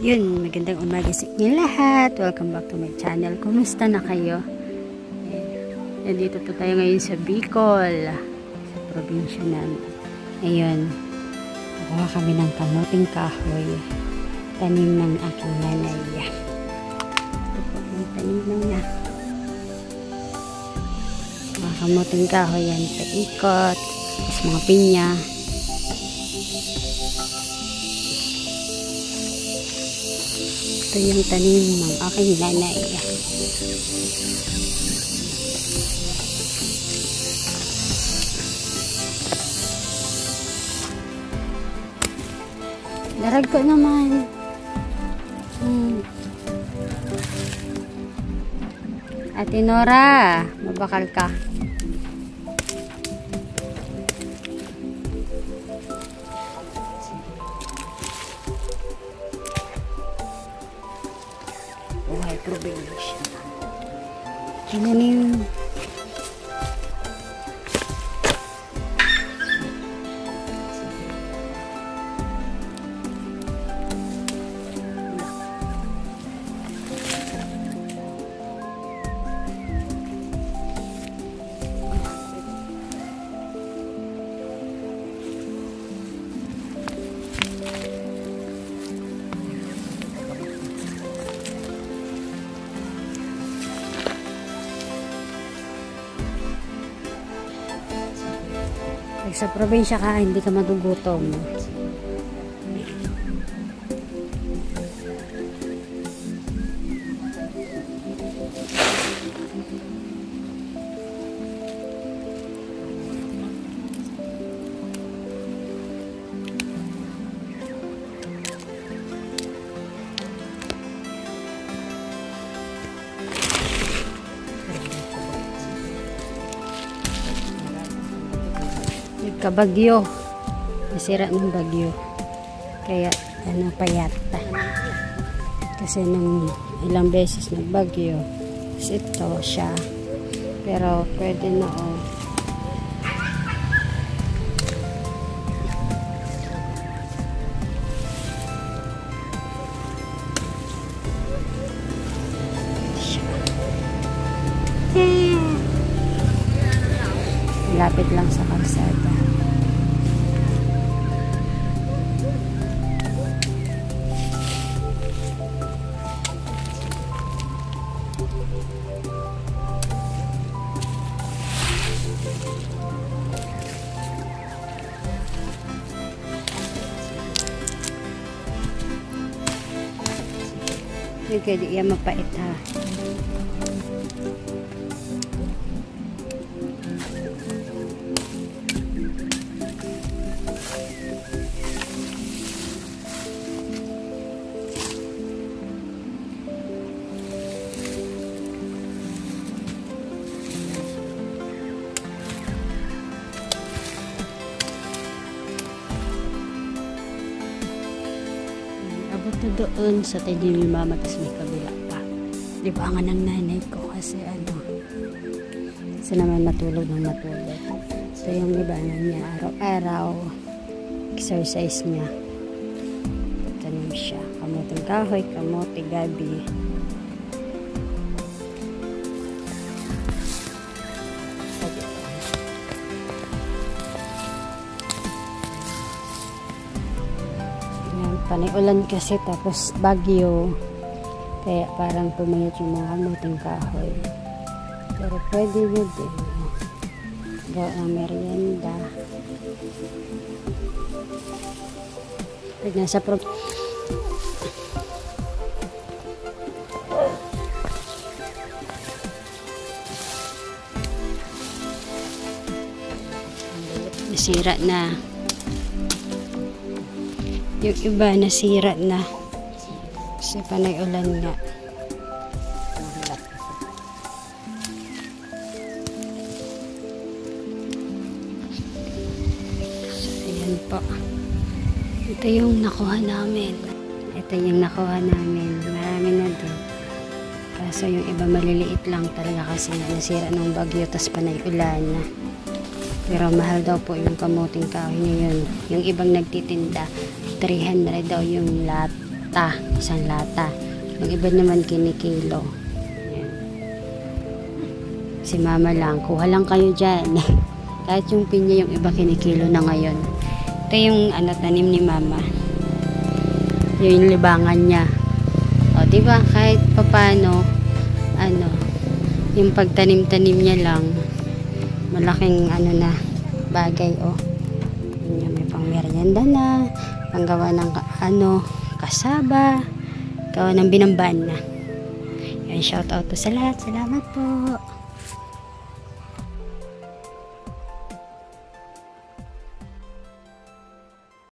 Yun, magandang umaga sa inyo lahat. Welcome back to my channel. Kumusta na kayo? Nandito po tayo ngayon sa Bicol, sa probinsya namin. Ngayon, nakuha kami ng kamuting kahoy. Tanim ng aking nanay. Ito po yung tanim na niya. Mga kamuting kahoy yan, paikot, tapos mga pinya. Ito yung tanim ng aking nanay. Darag ko naman. Ate Nora, mabakal ka. Buhay probinsya. Tinanim. Sa probinsya ka, hindi ka magugutom. Kabagyo, nasira ng bagyo, kaya napayata kasi nung ilang beses nagbagyo. Ito siya, pero pwede na lapit lang sa kalsada. Hindi di yan mapait ha. Abot na doon sa tanim ni mama, tapos may kabila pa. Libangan ng nanay ko kasi kasi naman matulog ng matulog. So yung libangan niya araw-araw, exercise niya. Tanim siya, kamuting kahoy, kamote, gabi. Panay ulan kasi tapos bagyo, kaya parang pumayat yung mga kamuting kahoy, pero pwede nyo din gawa ng merienda. Pag nasa nasira na. Yung iba nasira na kasi panay ulan nga. So, ayan po. Ito yung nakuha namin. Marami na din. Kaso yung iba maliliit lang talaga kasi nasira ng bagyo tas panay ulan na. Pero mahal daw po yung kamuting kahoy ngayon. Yung ibang nagtitinda 300 daw yung lot. lata. Isang lata. Yung iba naman kinikilo. Ayan. Si mama lang. Kuha lang kayo dyan. Kahit yung pinya yung iba kinikilo na ngayon. Ito yung tanim ni mama. Yung libangan niya. O, diba? Kahit papano, yung pagtanim-tanim niya lang, malaking na, bagay, o. Yun, may pang merienda na, panggawa ng, kasaba, gawa ng binambaan na. Yan, shout out po sa lahat. Salamat po.